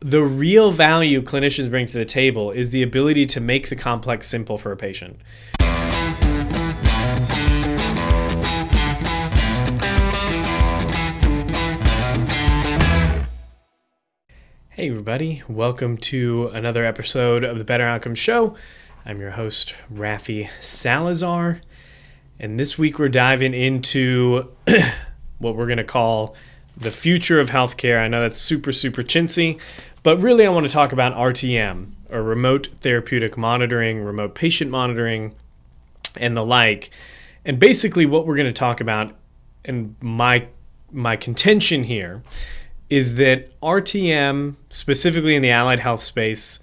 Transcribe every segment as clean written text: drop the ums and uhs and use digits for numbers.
the real value clinicians bring to the table is the ability to make the complex simple for a patient. Hey everybody, welcome to another episode of the Better Outcomes Show. I'm your host, Rafi Salazar, and this week we're diving into what we're going to call the future of healthcare. I know that's super chintzy, but really I want to talk about RTM, or Remote Therapeutic Monitoring, remote patient monitoring, and the like. And basically what we're going to talk about, and my contention here, is that RTM, specifically in the allied health space,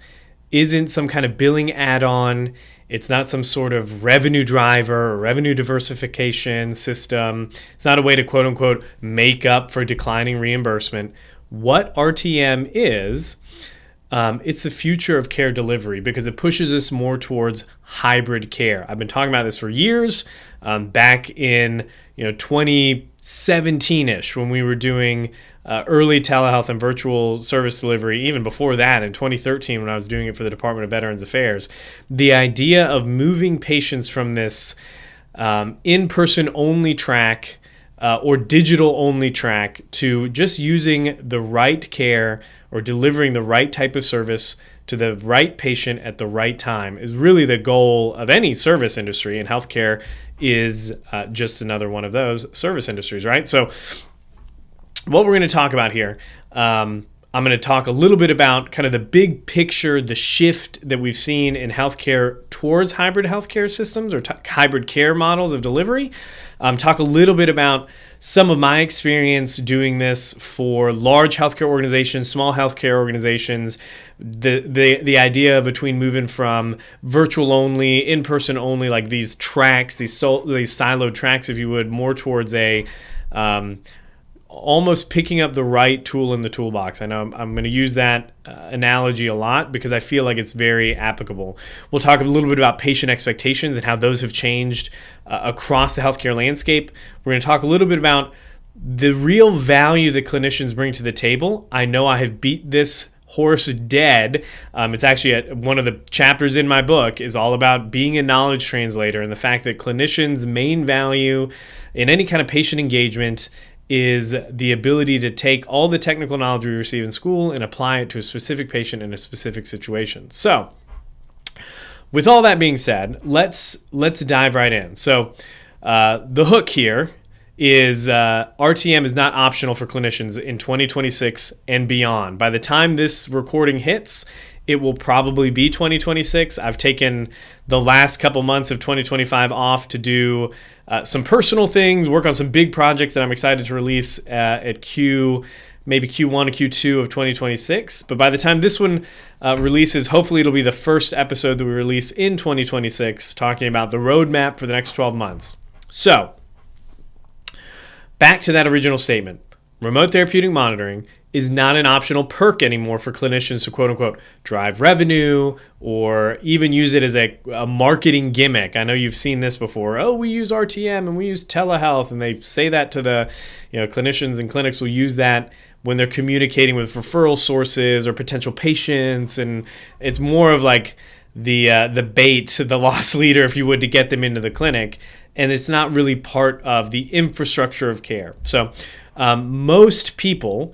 isn't some kind of billing add-on. It's not some sort of revenue driver or revenue diversification system. It's not a way to quote-unquote make up for declining reimbursement. What RTM is, it's the future of care delivery because it pushes us more towards hybrid care. I've been talking about this for years. Back in 2017-ish, when we were doing early telehealth and virtual service delivery, even before that in 2013 when I was doing it for the Department of Veterans Affairs, the idea of moving patients from this in-person only track or digital only track to just using the right care or delivering the right type of service to the right patient at the right time is really the goal of any service industry, and healthcare is just another one of those service industries, right? So what we're going to talk about here, I'm going to talk a little bit about kind of the big picture, the shift that we've seen in healthcare towards hybrid healthcare systems or hybrid care models of delivery. Talk a little bit about some of my experience doing this for large healthcare organizations, small healthcare organizations, the idea between moving from virtual only, in-person only, like these tracks, these siloed tracks, if you would, more towards a almost picking up the right tool in the toolbox. I know I'm going to use that analogy a lot because I feel like it's very applicable. We'll talk a little bit about patient expectations and how those have changed across the healthcare landscape. We're going to talk a little bit about the real value that clinicians bring to the table. I know I have beat this horse dead. It's actually one of the chapters in my book is all about being a knowledge translator and the fact that clinicians' main value in any kind of patient engagement is the ability to take all the technical knowledge we receive in school and apply it to a specific patient in a specific situation. So, with all that being said, let's dive right in. So, the hook here is RTM is not optional for clinicians in 2026 and beyond. By the time this recording hits, it will probably be 2026. I've taken the last couple months of 2025 off to do some personal things, work on some big projects that I'm excited to release at maybe Q1 or Q2 of 2026. But by the time this one releases, hopefully it'll be the first episode that we release in 2026, talking about the roadmap for the next 12 months. So, back to that original statement. Remote therapeutic monitoring is not an optional perk anymore for clinicians to quote-unquote drive revenue or even use it as a marketing gimmick. I know you've seen this before. Oh, we use RTM and we use telehealth, and they say that to the clinicians, and clinics will use that when they're communicating with referral sources or potential patients, and it's more of like the bait, the loss leader, if you would, to get them into the clinic, and it's not really part of the infrastructure of care. So most people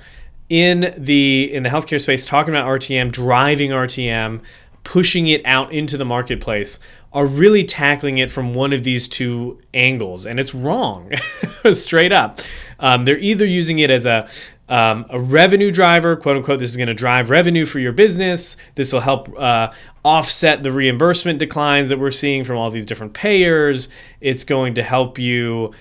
in the healthcare space talking about RTM, driving RTM, pushing it out into the marketplace are really tackling it from one of these two angles, and it's wrong, straight up. They're either using it as a revenue driver, quote unquote, this is going to drive revenue for your business. This will help offset the reimbursement declines that we're seeing from all these different payers. It's going to help you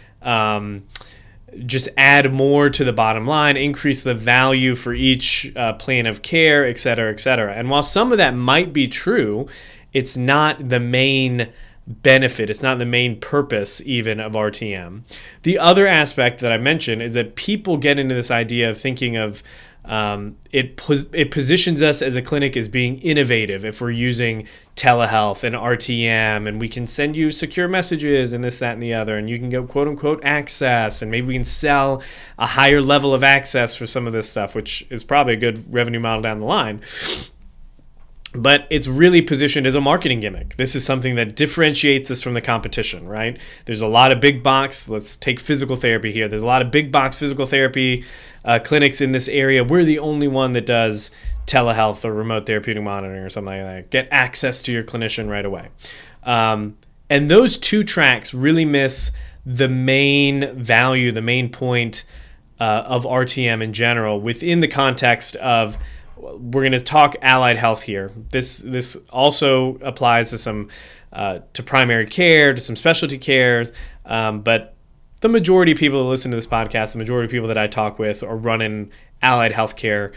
just add more to the bottom line, increase the value for each plan of care, et cetera, et cetera. And while some of that might be true, it's not the main benefit. It's not the main purpose even of RTM. The other aspect that I mentioned is that people get into this idea of thinking of It positions us as a clinic as being innovative if we're using telehealth and RTM, and we can send you secure messages and this, that, and the other, and you can go quote unquote access, and maybe we can sell a higher level of access for some of this stuff, which is probably a good revenue model down the line. But it's really positioned as a marketing gimmick. This is something that differentiates us from the competition, right? There's a lot of big box, let's take physical therapy here. There's a lot of big box physical therapy clinics in this area. We're the only one that does telehealth or remote therapeutic monitoring or something like that. Get access to your clinician right away. And those two tracks really miss the main value, the main point of RTM in general within the context of, we're going to talk allied health here. This also applies to some to primary care, to some specialty care, but the majority of people that listen to this podcast, the majority of people that I talk with, are running allied healthcare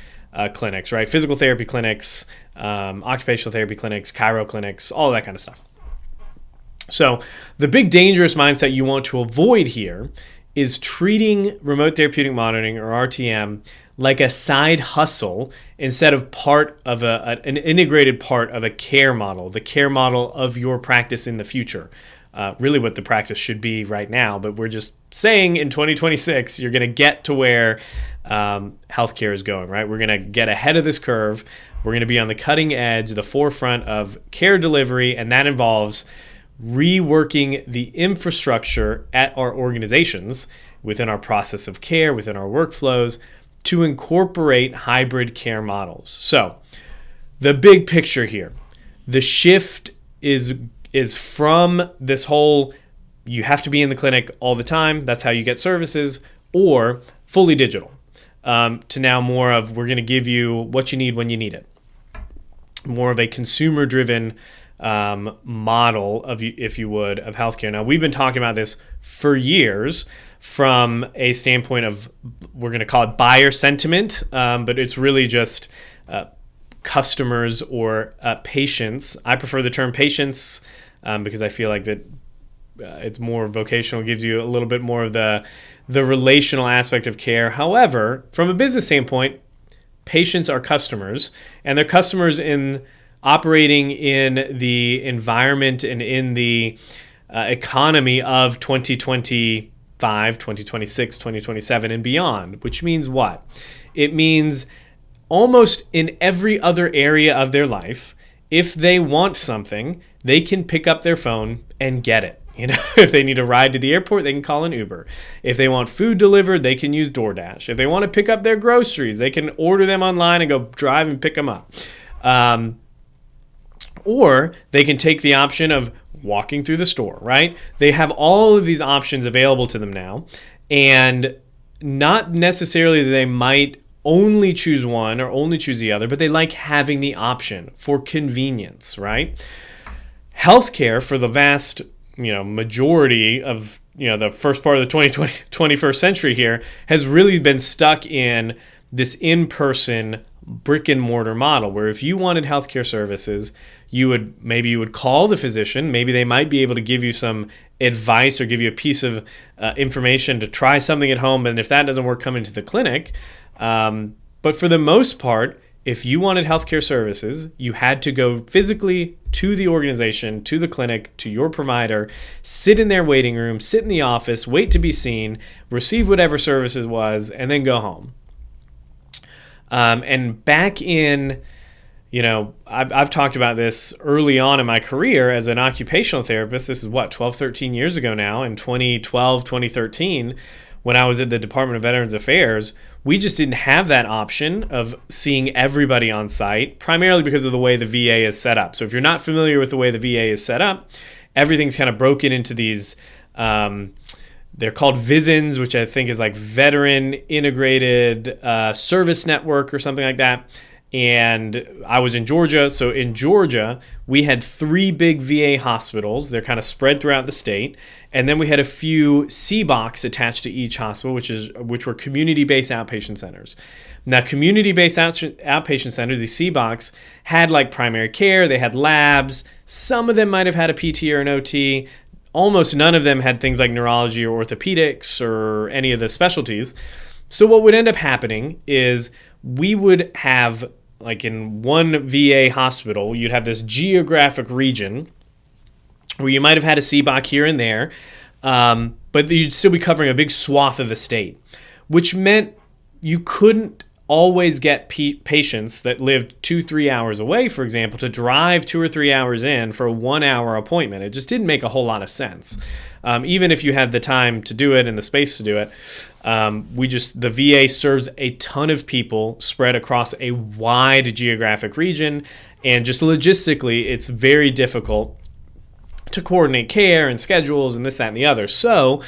clinics, right? Physical therapy clinics, occupational therapy clinics, chiro clinics, all that kind of stuff. So the big dangerous mindset you want to avoid here is treating remote therapeutic monitoring, or RTM, like a side hustle instead of part of an integrated part of a care model, the care model of your practice in the future. Really what the practice should be right now, but we're just saying in 2026, you're going to get to where healthcare is going, right? We're going to get ahead of this curve. We're going to be on the cutting edge, the forefront of care delivery, and that involves reworking the infrastructure at our organizations, within our process of care, within our workflows, to incorporate hybrid care models. So the big picture here, the shift is from this whole, you have to be in the clinic all the time, that's how you get services, or fully digital, to now more of, we're going to give you what you need when you need it. More of a consumer-driven model of, if you would, of healthcare. Now, we've been talking about this for years from a standpoint of, we're going to call it buyer sentiment, but it's really just customers or patients. I prefer the term patients because I feel like that it's more vocational, gives you a little bit more of the relational aspect of care. However, from a business standpoint, patients are customers, and they're customers in operating in the environment and in the economy of 2025, 2026, 2027, and beyond, which means what? It means almost in every other area of their life, if they want something, they can pick up their phone and get it. You know, if they need a ride to the airport, they can call an Uber. If they want food delivered, they can use DoorDash. If they want to pick up their groceries, they can order them online and go drive and pick them up. Or they can take the option of walking through the store, right? They have all of these options available to them now, and not necessarily that they might only choose one or only choose the other, but they like having the option for convenience, right? Healthcare, for the vast majority of the first part of the 21st century here, has really been stuck in this in-person brick and mortar model, where if you wanted healthcare services, you would call the physician. Maybe they might be able to give you some advice or give you a piece of information to try something at home. And if that doesn't work, come into the clinic. But for the most part, if you wanted healthcare services, you had to go physically to the organization, to the clinic, to your provider, sit in their waiting room, sit in the office, wait to be seen, receive whatever service it was, and then go home. And back in, I've talked about this early on in my career as an occupational therapist. This is 12, 13 years ago now, in 2012, 2013, when I was at the Department of Veterans Affairs. We just didn't have that option of seeing everybody on site, primarily because of the way the VA is set up. So if you're not familiar with the way the VA is set up, everything's kind of broken into these, they're called VISNs, which I think is like Veteran Integrated Service Network or something like that. And I was in Georgia. So in Georgia, we had 3 big VA hospitals. They're kind of spread throughout the state. And then we had a few CBOCs attached to each hospital, which were community-based outpatient centers. Now, community-based outpatient centers, the CBOCs, had like primary care. They had labs. Some of them might have had a PT or an OT. Almost none of them had things like neurology or orthopedics or any of the specialties. So what would end up happening is we would have, like in one VA hospital, you'd have this geographic region where you might have had a CBOC here and there, but you'd still be covering a big swath of the state, which meant you couldn't always get patients that lived 2-3 hours away, for example, to drive 2 or 3 hours in for a 1 hour appointment. It just didn't make a whole lot of sense. Even if you had the time to do it and the space to do it, the VA serves a ton of people spread across a wide geographic region, and just logistically, it's very difficult to coordinate care and schedules and this, that, and the other. So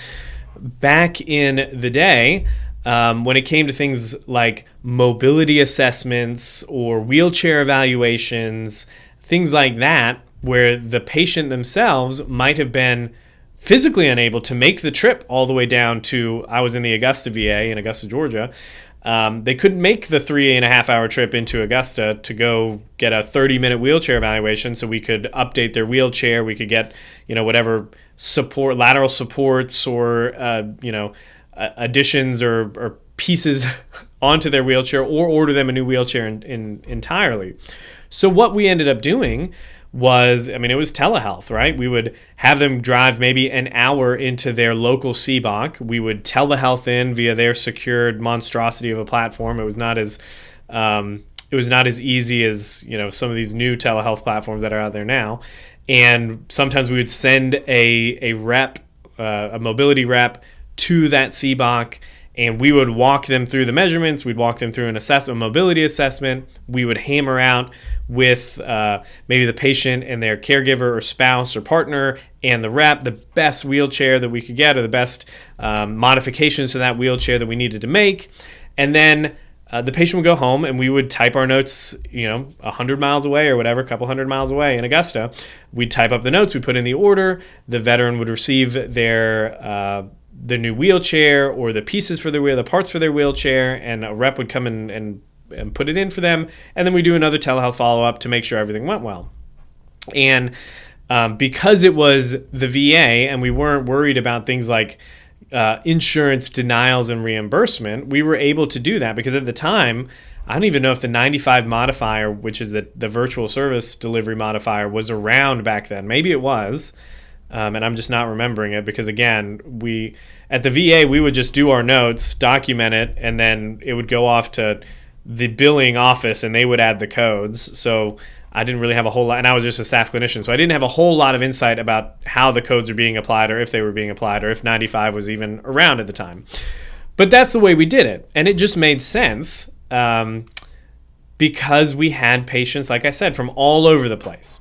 back in the day, when it came to things like mobility assessments or wheelchair evaluations, things like that, where the patient themselves might have been physically unable to make the trip all the way down to, I was in the Augusta VA in Augusta, Georgia. They couldn't make the 3.5-hour trip into Augusta to go get a 30-minute wheelchair evaluation, so we could update their wheelchair. We could get, whatever support, lateral supports, or additions or pieces onto their wheelchair, or order them a new wheelchair entirely. So what we ended up doing was, it was telehealth, right? We would have them drive maybe an hour into their local CBOC. We would telehealth in via their secured monstrosity of a platform. It was not as easy as some of these new telehealth platforms that are out there now. And sometimes we would send a rep, a mobility rep, to that CBOC, and we would walk them through the measurements. We'd walk them through an assessment, mobility assessment. We would hammer out with maybe the patient and their caregiver or spouse or partner and the rep the best wheelchair that we could get, or the best modifications to that wheelchair that we needed to make. And then the patient would go home, and we would type our notes, 100 miles away or whatever, a couple hundred miles away in Augusta. We'd type up the notes. We'd put in the order. The veteran would receive their new wheelchair, or the pieces for the parts for their wheelchair, and a rep would come in and put it in for them. And then we do another telehealth follow-up to make sure everything went well. And because it was the VA and we weren't worried about things like insurance denials and reimbursement, we were able to do that because at the time, I don't even know if the 95 modifier, which is the virtual service delivery modifier, was around back then. Maybe it was. And I'm just not remembering it because, again, at the VA, we would just do our notes, document it, and then it would go off to the billing office, and they would add the codes. So I didn't really have a whole lot, and I was just a staff clinician, so I didn't have a whole lot of insight about how the codes are being applied, or if they were being applied, or if 95 was even around at the time. But that's the way we did it, and it just made sense because we had patients, like I said, from all over the place.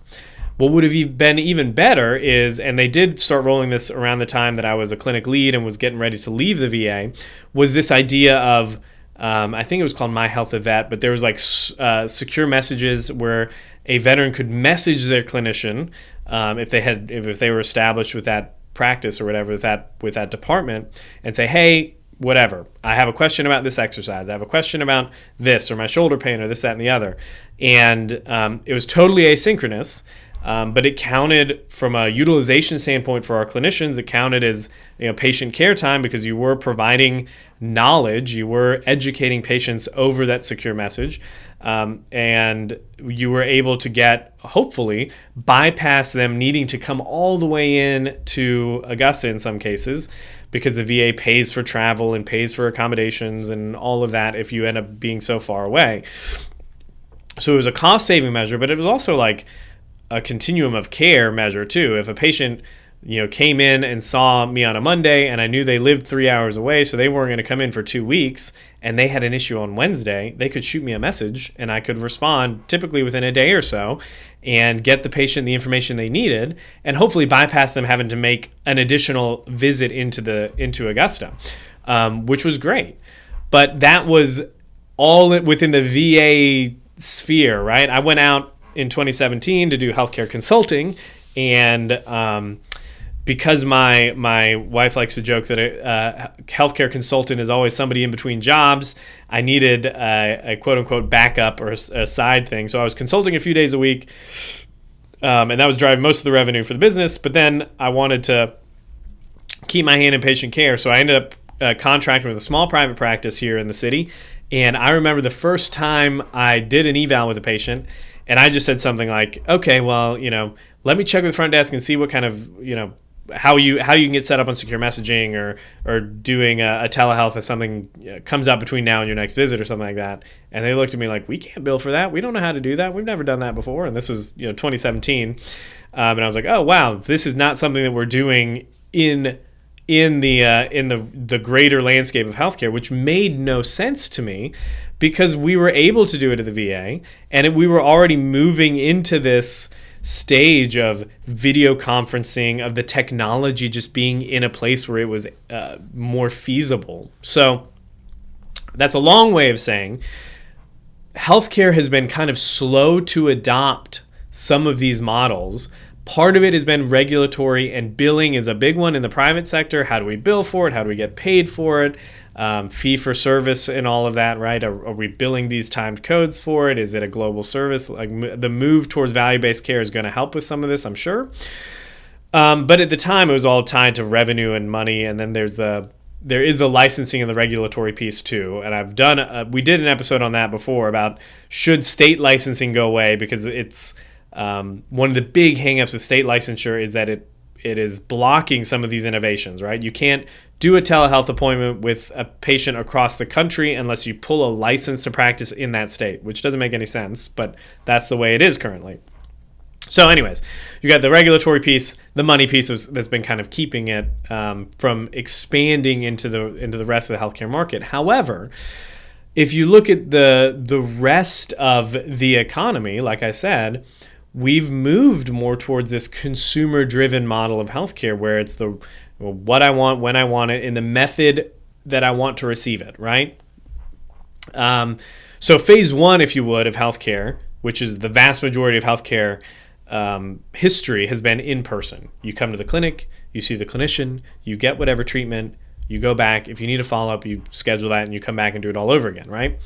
What would have been even better is, and they did start rolling this around the time that I was a clinic lead and was getting ready to leave the VA, was this idea of, I think it was called My Health a Vet, but there was like secure messages where a veteran could message their clinician if they were established with that practice or whatever, with that department, and say, hey, whatever, I have a question about this exercise, I have a question about this, or my shoulder pain, or this, that, and the other. And it was totally asynchronous. But it counted from a utilization standpoint for our clinicians. It counted as patient care time because you were providing knowledge, you were educating patients over that secure message, and you were able to hopefully bypass them needing to come all the way in to Augusta in some cases, because the VA pays for travel and pays for accommodations and all of that if you end up being so far away. So it was a cost-saving measure, but it was also like a continuum of care measure too. If a patient came in and saw me on a Monday and I knew they lived 3 hours away, so they weren't going to come in for 2 weeks, and they had an issue on Wednesday, they could shoot me a message and I could respond typically within a day or so and get the patient the information they needed, and hopefully bypass them having to make an additional visit into Augusta, which was great. But that was all within the VA sphere, right? I went out in 2017 to do healthcare consulting, and because my wife likes to joke that a healthcare consultant is always somebody in between jobs, I needed a quote-unquote backup or a side thing. So I was consulting a few days a week, and that was driving most of the revenue for the business. But then I wanted to keep my hand in patient care, so I ended up contracting with a small private practice here in the city, And I remember the first time I did an eval with a patient, and I just said something like, okay, well, let me check with the front desk and see what kind of, how you can get set up on secure messaging or doing a telehealth if something comes up between now and your next visit or something like that. And they looked at me like, we can't bill for that. We don't know how to do that. We've never done that before. And this was 2017. And I was like, oh wow, this is not something that we're doing in the greater landscape of healthcare, which made no sense to me because we were able to do it at the VA, and we were already moving into this stage of video conferencing, of the technology just being in a place where it was more feasible. So that's a long way of saying healthcare has been kind of slow to adopt some of these models. Part of it has been regulatory, and billing is a big one in the private sector. How do we bill for it? How do we get paid for it? Fee for service and all of that, right? Are we billing these timed codes for it? Is it a global service? Like the move towards value-based care is going to help with some of this, I'm sure. But at the time, it was all tied to revenue and money, and then there is the licensing and the regulatory piece too. And we did an episode on that before about should state licensing go away, because it's one of the big hangups with state licensure is that it is blocking some of these innovations, right? You can't do a telehealth appointment with a patient across the country unless you pull a license to practice in that state, which doesn't make any sense, but that's the way it is currently. So anyways, you got the regulatory piece, the money piece that's been kind of keeping it from expanding into the rest of the healthcare market. However, if you look at the rest of the economy, like I said, we've moved more towards this consumer-driven model of healthcare where it's what I want, when I want it, in the method that I want to receive it, right? So phase one, if you would, of healthcare, which is the vast majority of healthcare history, has been in person. You come to the clinic, you see the clinician, you get whatever treatment, you go back. If you need a follow-up, you schedule that and you come back and do it all over again, right?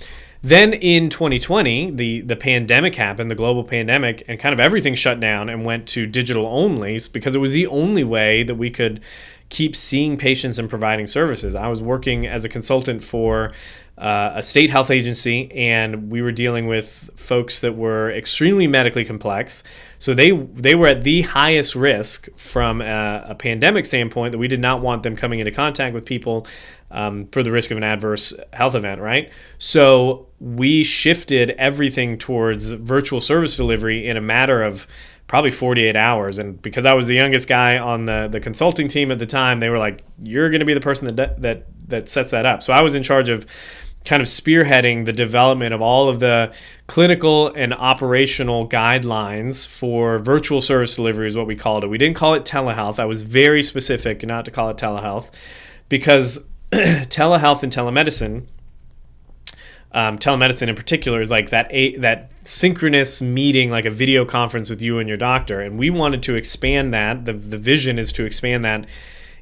Then in 2020, the pandemic happened, the global pandemic, and kind of everything shut down and went to digital only because it was the only way that we could keep seeing patients and providing services. I was working as a consultant for a state health agency, and we were dealing with folks that were extremely medically complex. So they were at the highest risk from a pandemic standpoint, that we did not want them coming into contact with people for the risk of an adverse health event, right? So we shifted everything towards virtual service delivery in a matter of probably 48 hours. And because I was the youngest guy on the consulting team at the time, they were like, you're going to be the person that sets that up. So I was in charge of kind of spearheading the development of all of the clinical and operational guidelines for virtual service delivery is what we called it. We didn't call it telehealth. I was very specific not to call it telehealth because telehealth and telemedicine in particular is like that synchronous meeting, like a video conference with you and your doctor. And we wanted to expand that. The vision is to expand that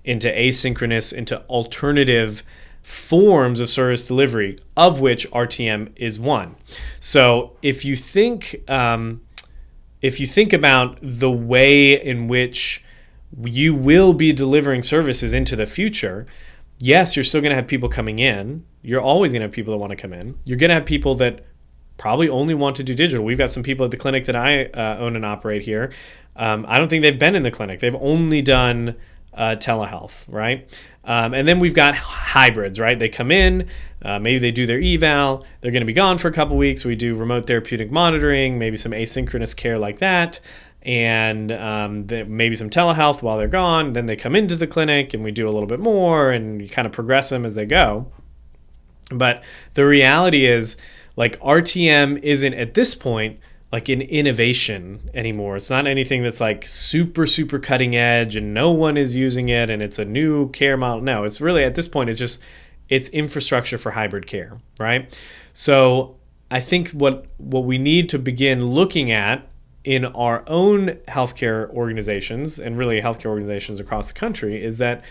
into asynchronous, into alternative forms of service delivery, of which RTM is one. So if you think about the way in which you will be delivering services into the future, yes, you're still going to have people coming in. You're always going to have people that want to come in. You're going to have people that probably only want to do digital. We've got some people at the clinic that I own and operate here. I don't think they've been in the clinic. They've only done telehealth, right? And then we've got hybrids, right? They come in, maybe they do their eval. They're going to be gone for a couple weeks. We do remote therapeutic monitoring, maybe some asynchronous care like that, and maybe some telehealth while they're gone. Then they come into the clinic and we do a little bit more, and you kind of progress them as they go. But the reality is, like, RTM isn't at this point like an innovation anymore. It's not anything that's like super, super cutting edge and no one is using it and it's a new care model. No, it's really, at this point, it's infrastructure for hybrid care, right? So I think what we need to begin looking at in our own healthcare organizations, and really healthcare organizations across the country, is that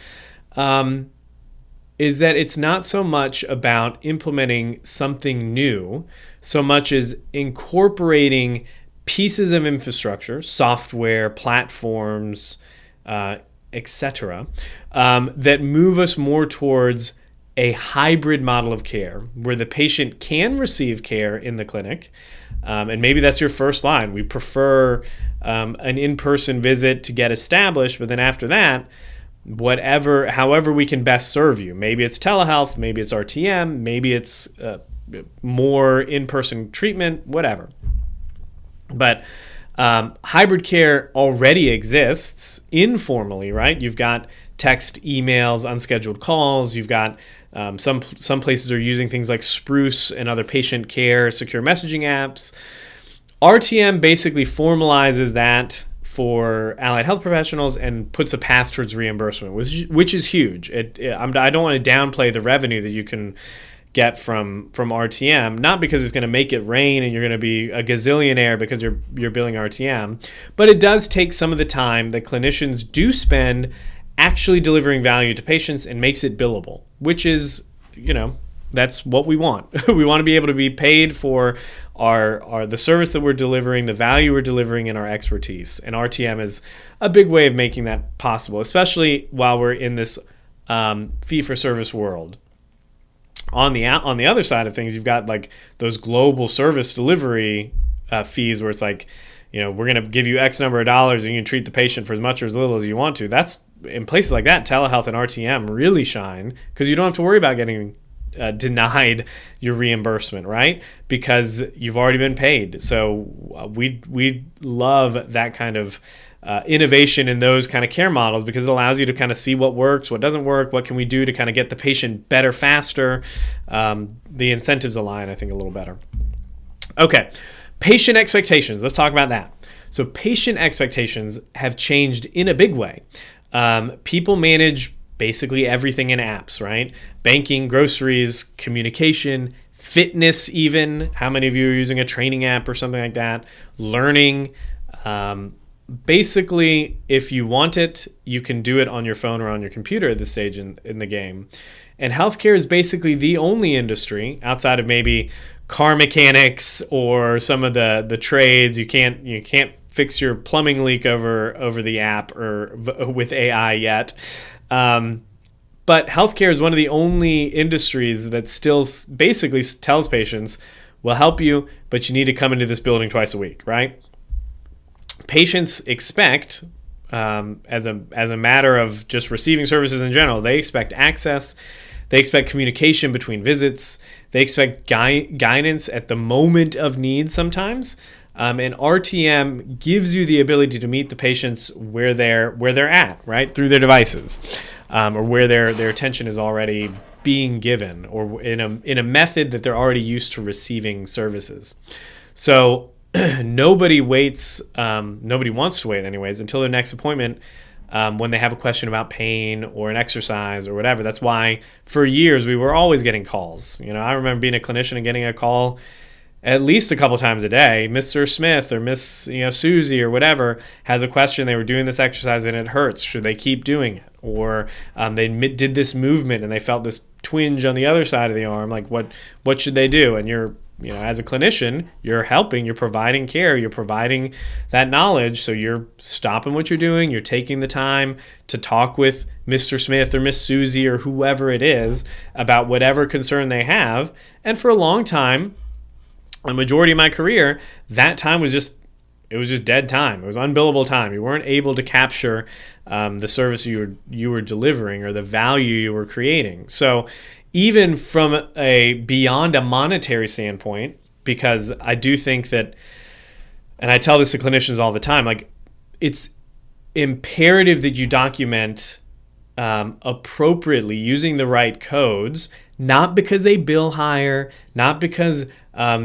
it's not so much about implementing something new, so much as incorporating pieces of infrastructure, software, platforms, etc., that move us more towards a hybrid model of care where the patient can receive care in the clinic. And maybe that's your first line. We prefer an in-person visit to get established, but then after that, however we can best serve you. Maybe it's telehealth, maybe it's RTM, maybe it's more in-person treatment, whatever. But hybrid care already exists informally, right? You've got text, emails, unscheduled calls. You've got some places are using things like Spruce and other patient care secure messaging apps. RTM basically formalizes that for allied health professionals and puts a path towards reimbursement, which is huge. I don't want to downplay the revenue that you can get from RTM, not because it's going to make it rain and you're going to be a gazillionaire because you're billing RTM, but it does take some of the time that clinicians do spend actually delivering value to patients and makes it billable, which is, that's what we want. We want to be able to be paid for the service that we're delivering, the value we're delivering, and our expertise. And RTM is a big way of making that possible, especially while we're in this fee-for-service world. On the other side of things, you've got like those global service delivery fees where it's like, we're going to give you X number of dollars and you can treat the patient for as much or as little as you want to. That's in places like that, telehealth and RTM really shine because you don't have to worry about getting denied your reimbursement, right? Because you've already been paid. So we love that kind of innovation in those kind of care models because it allows you to kind of see what works, what doesn't work, what can we do to kind of get the patient better faster. The incentives align, I think, a little better. Okay, patient expectations. Let's talk about that. So patient expectations have changed in a big way. People manage basically everything in apps, right? Banking, groceries, communication, fitness even. How many of you are using a training app or something like that? Learning. Basically, if you want it, you can do it on your phone or on your computer at this stage in the game. And healthcare is basically the only industry outside of maybe car mechanics or some of the trades. You can't fix your plumbing leak over the app or with AI yet. But healthcare is one of the only industries that still basically tells patients, we'll help you, but you need to come into this building twice a week, right? Patients expect, as a matter of just receiving services in general, they expect access, they expect communication between visits, they expect guidance at the moment of need sometimes. And RTM gives you the ability to meet the patients where they're at, right, through their devices, or where their attention is already being given, or in a method that they're already used to receiving services. So nobody wants to wait anyways until their next appointment when they have a question about pain or an exercise or whatever. That's why for years we were always getting calls. I remember being a clinician and getting a call at least a couple times a day. Mr. Smith or Miss Susie or whatever has a question. They were doing this exercise and it hurts. Should they keep doing it? Or they did this movement and they felt this twinge on the other side of the arm. Like what should they do? And you're as a clinician, you're helping, you're providing care, you're providing that knowledge. So you're stopping what you're doing. You're taking the time to talk with Mr. Smith or Miss Susie or whoever it is about whatever concern they have. And for a long time, a majority of my career, that time was just dead time. It was unbillable time. You weren't able to capture the service you were delivering or the value you were creating. So even from beyond a monetary standpoint, because I do think that, and I tell this to clinicians all the time, like it's imperative that you document appropriately using the right codes, not because they bill higher, not because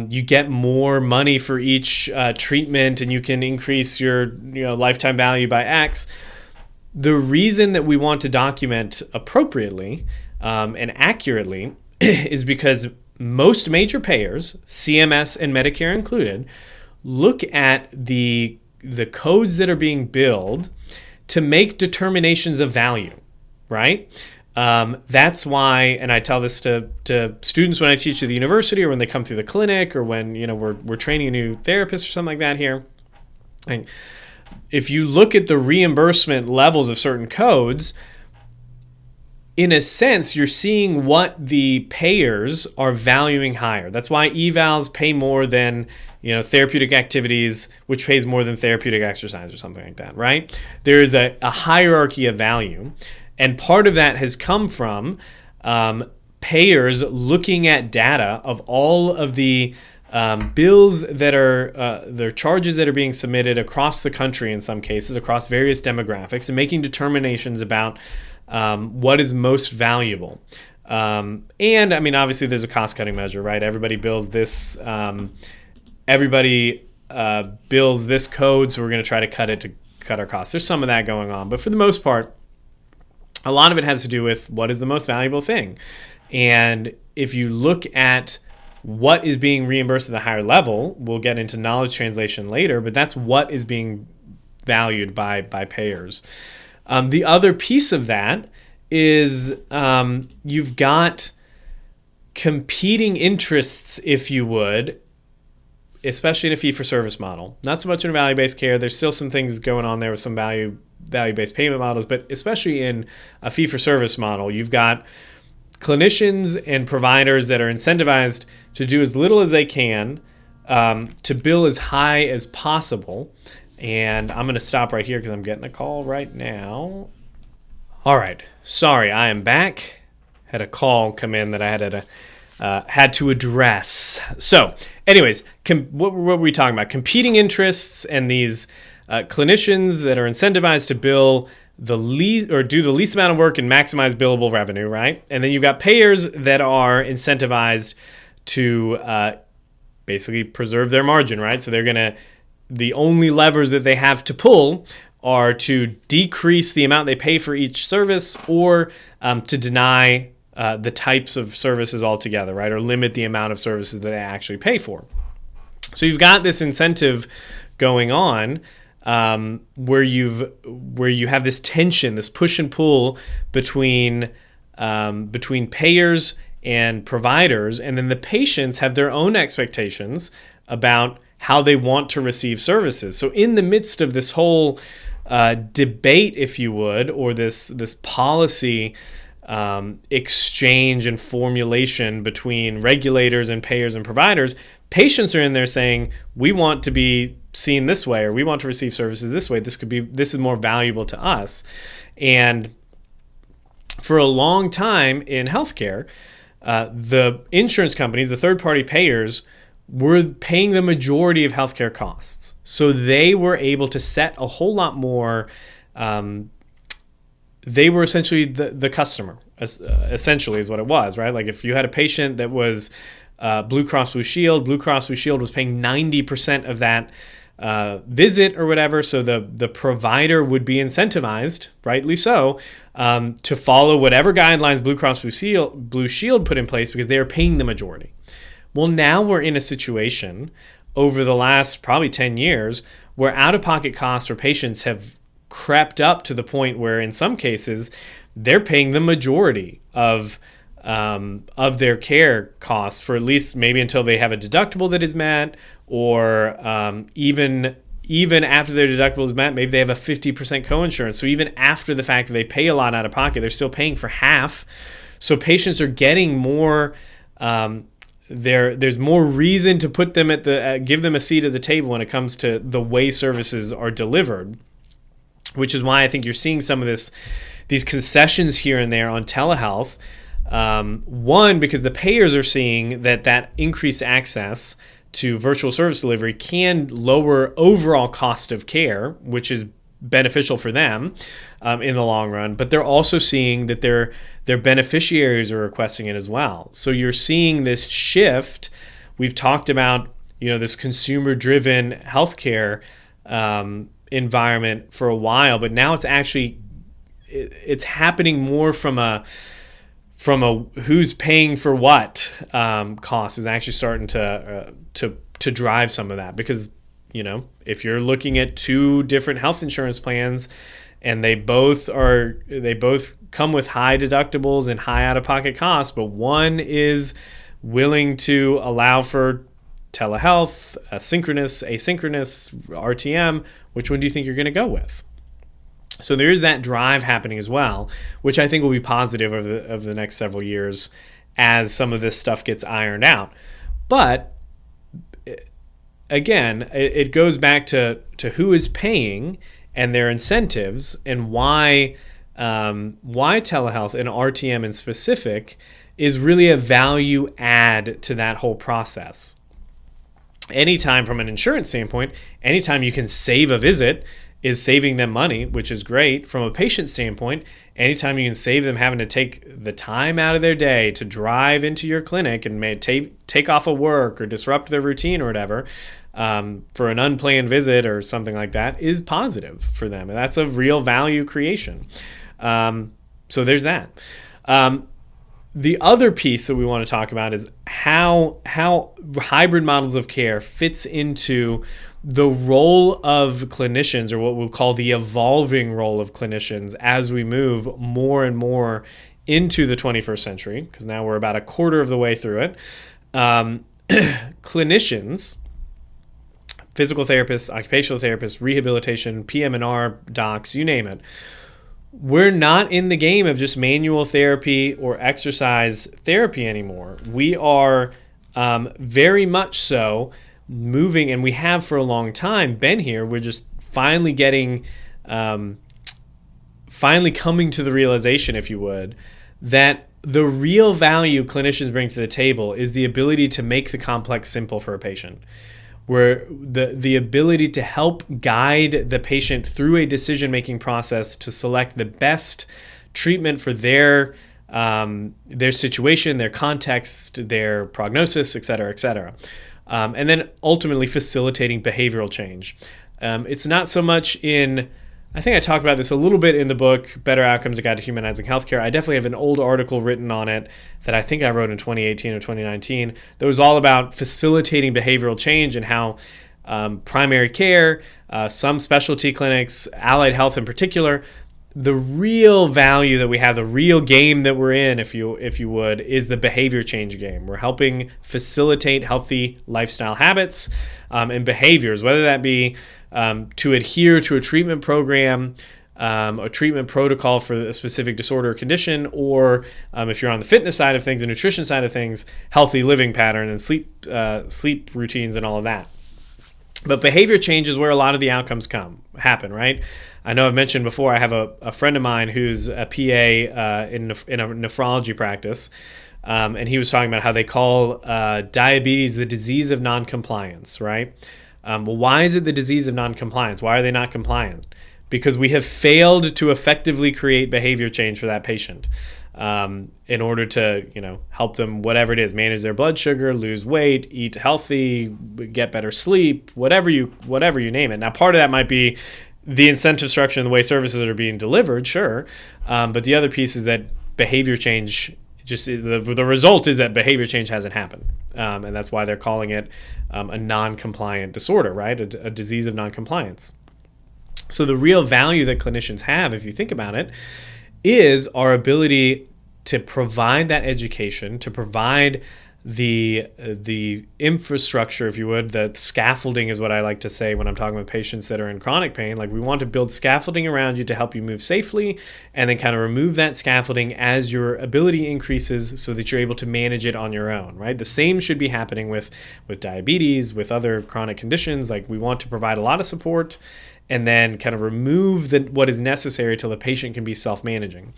you get more money for each treatment and you can increase your lifetime value by X. The reason that we want to document appropriately and accurately is because most major payers, CMS and Medicare included, look at the codes that are being billed to make determinations of value, right? That's why, and I tell this to students when I teach at the university or when they come through the clinic or when we're training a new therapist or something like that here. And if you look at the reimbursement levels of certain codes, in a sense, you're seeing what the payers are valuing higher. That's why evals pay more than, therapeutic activities, which pays more than therapeutic exercise or something like that, right? There's a hierarchy of value. And part of that has come from payers looking at data of all of the bills that are, their charges that are being submitted across the country in some cases, across various demographics, and making determinations about what is most valuable. And I mean, obviously there's a cost-cutting measure, right? Everybody bills this, bills this code, so we're going to try to cut our costs. There's some of that going on, but for the most part, a lot of it has to do with what is the most valuable thing. And if you look at what is being reimbursed at the higher level, we'll get into knowledge translation later, but that's what is being valued by payers. The other piece of that is you've got competing interests, if you would, especially in a fee-for-service model. Not so much in a value-based care. There's still some things going on there with some value-based payment models, but especially in a fee-for-service model, you've got clinicians and providers that are incentivized to do as little as they can to bill as high as possible. And I'm going to stop right here because I'm getting a call right now. All right. Sorry, I am back. Had a call come in that I had to address. So anyways, what were we talking about? Competing interests and these clinicians that are incentivized to bill the least or do the least amount of work and maximize billable revenue, right? And then you've got payers that are incentivized to basically preserve their margin, right? So the only levers that they have to pull are to decrease the amount they pay for each service or to deny the types of services altogether, right? Or limit the amount of services that they actually pay for. So you've got this incentive going on where you have this tension, this push and pull between payers and providers, and then the patients have their own expectations about how they want to receive services. So in the midst of this whole debate, if you would, or this policy exchange and formulation between regulators and payers and providers, patients are in there saying, we want to be seen this way, or we want to receive services this way. This is more valuable to us. And for a long time in healthcare, the insurance companies, the third-party payers, were paying the majority of healthcare costs. So they were able to set a whole lot more. They were essentially the customer, essentially is what it was, right? Like if you had a patient that was Blue Cross Blue Shield was paying 90% of that visit or whatever. So the provider would be incentivized, rightly so, to follow whatever guidelines Blue Cross Blue Shield put in place because they are paying the majority. Well, now we're in a situation over the last probably 10 years where out-of-pocket costs for patients have crept up to the point where in some cases they're paying the majority of their care costs for at least maybe until they have a deductible that is met, or even after their deductible is met, maybe they have a 50% coinsurance. So even after the fact that they pay a lot out of pocket, they're still paying for half. So patients are getting more. There's more reason to put them give them a seat at the table when it comes to the way services are delivered, which is why I think you're seeing some of these concessions here and there on telehealth. One, because the payers are seeing that increased access to virtual service delivery can lower overall cost of care, which is beneficial for them in the long run, but they're also seeing that their beneficiaries are requesting it as well. So you're seeing this shift. We've talked about this consumer-driven healthcare environment for a while, but now it's happening more from a who's paying for what cost is actually starting to drive some of that, because if you're looking at two different health insurance plans and they both come with high deductibles and high out-of-pocket costs, but one is willing to allow for telehealth, synchronous, asynchronous, RTM, which one do you think you're going to go with? So there is that drive happening as well, which I think will be positive over the next several years as some of this stuff gets ironed out. But again, it goes back to who is paying and their incentives, and why telehealth and RTM in specific is really a value add to that whole process. Anytime from an insurance standpoint, anytime you can save a visit is saving them money, which is great. From a patient standpoint, anytime you can save them having to take the time out of their day to drive into your clinic and may take off of work or disrupt their routine or whatever, for an unplanned visit or something like that, is positive for them. And that's a real value creation. So there's that. The other piece that we want to talk about is how hybrid models of care fits into the role of clinicians, or what we'll call the evolving role of clinicians, as we move more and more into the 21st century, because now we're about a quarter of the way through it. Clinicians, physical therapists, occupational therapists, rehabilitation, PM&R docs, you name it, we're not in the game of just manual therapy or exercise therapy anymore. We are very much so moving, and we have for a long time been here. We're just finally coming to the realization, if you would, that the real value clinicians bring to the table is the ability to make the complex simple for a patient, where the ability to help guide the patient through a decision-making process to select the best treatment for their situation, their context, their prognosis, et cetera, et cetera. And then ultimately facilitating behavioral change. It's not so much I think I talked about this a little bit in the book, Better Outcomes, A Guide to Humanizing Healthcare. I definitely have an old article written on it that I think I wrote in 2018 or 2019 that was all about facilitating behavioral change, and how primary care, some specialty clinics, allied health in particular, the real value that we have, the real game that we're in, if you would, is the behavior change game. We're helping facilitate healthy lifestyle habits and behaviors, whether that be to adhere to a treatment program, a treatment protocol for a specific disorder or condition, or if you're on the fitness side of things, the nutrition side of things, healthy living pattern and sleep routines and all of that. But behavior change is where a lot of the outcomes happen, right? I know I've mentioned before, I have a friend of mine who's a PA in a nephrology practice, and he was talking about how they call diabetes the disease of noncompliance, right? Well, why is it the disease of noncompliance? Why are they not compliant? Because we have failed to effectively create behavior change for that patient in order to, help them, whatever it is, manage their blood sugar, lose weight, eat healthy, get better sleep, whatever you name it. Now, part of that might be the incentive structure and the way services are being delivered, sure. But the other piece is that behavior change, just the result is that behavior change hasn't happened. And that's why they're calling it a non-compliant disorder, right? A disease of non-compliance. So the real value that clinicians have, if you think about it, is our ability to provide that education, to provide the infrastructure, if you would. The scaffolding is what I like to say when I'm talking with patients that are in chronic pain. Like, we want to build scaffolding around you to help you move safely, and then kind of remove that scaffolding as your ability increases so that you're able to manage it on your own, right? The same should be happening with diabetes, with other chronic conditions. Like, we want to provide a lot of support and then kind of remove what is necessary till the patient can be self-managing.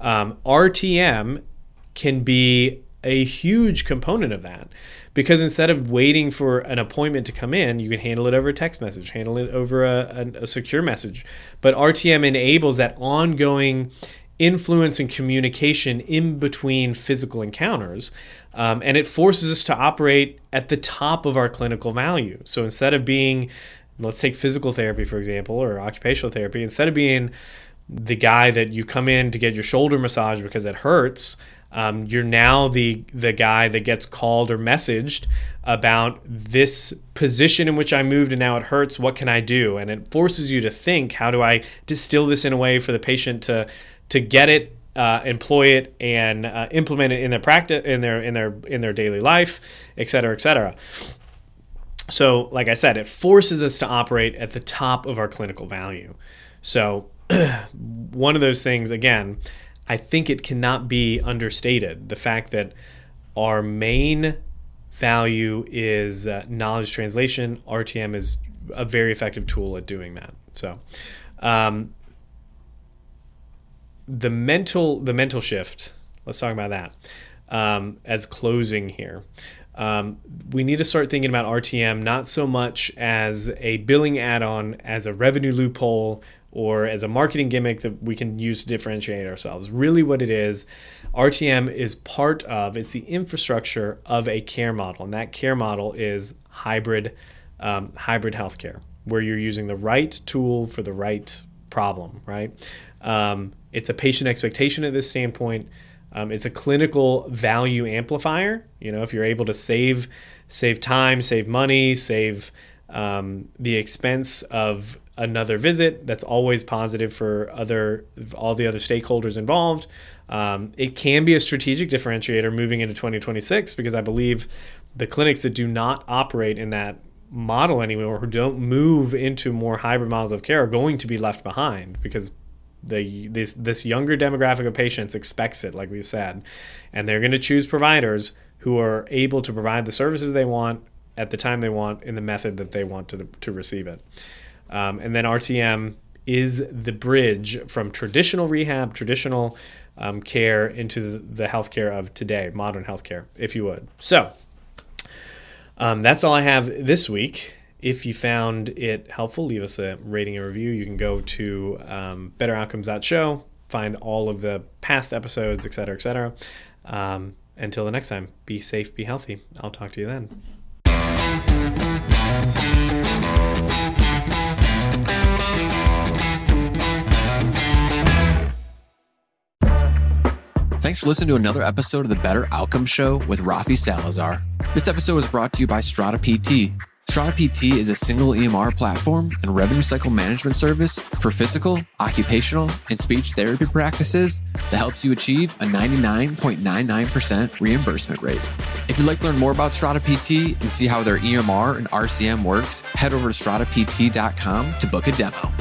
RTM can be a huge component of that, because instead of waiting for an appointment to come in, you can handle it over a text message, handle it over a secure message. But RTM enables that ongoing influence and communication in between physical encounters, and it forces us to operate at the top of our clinical value. So instead of being, let's take physical therapy, for example, or occupational therapy, instead of being the guy that you come in to get your shoulder massage because it hurts, you're now the guy that gets called or messaged about this position in which I moved and now it hurts. What can I do? And it forces you to think, how do I distill this in a way for the patient to get it, employ it, and implement it in their practice, in their daily life, et cetera, et cetera. So, like I said, it forces us to operate at the top of our clinical value. So one of those things, again, I think it cannot be understated. The fact that our main value is knowledge translation. RTM is a very effective tool at doing that. So the mental shift, let's talk about that as closing here. We need to start thinking about RTM not so much as a billing add-on, as a revenue loophole, or as a marketing gimmick that we can use to differentiate ourselves. Really what it is, RTM is it's the infrastructure of a care model. And that care model is hybrid healthcare, where you're using the right tool for the right problem, right? It's a patient expectation at this standpoint. It's a clinical value amplifier. If you're able to save time, save money, save the expense of another visit, that's always positive for all the other stakeholders involved. It can be a strategic differentiator moving into 2026, because I believe the clinics that do not operate in that model anymore, who don't move into more hybrid models of care, are going to be left behind, because this younger demographic of patients expects it, like we've said, and they're going to choose providers who are able to provide the services they want at the time they want in the method that they want to receive it. And then RTM is the bridge from traditional rehab, traditional care into the healthcare of today, modern healthcare, if you would. So that's all I have this week. If you found it helpful, leave us a rating and review. You can go to betteroutcomes.show, find all of the past episodes, et cetera, et cetera. Until the next time, be safe, be healthy. I'll talk to you then. Thanks for listening to another episode of the Better Outcomes Show with Rafi Salazar. This episode was brought to you by Strata PT. Strata PT is a single EMR platform and revenue cycle management service for physical, occupational, and speech therapy practices that helps you achieve a 99.99% reimbursement rate. If you'd like to learn more about Strata PT and see how their EMR and RCM works, head over to stratapt.com to book a demo.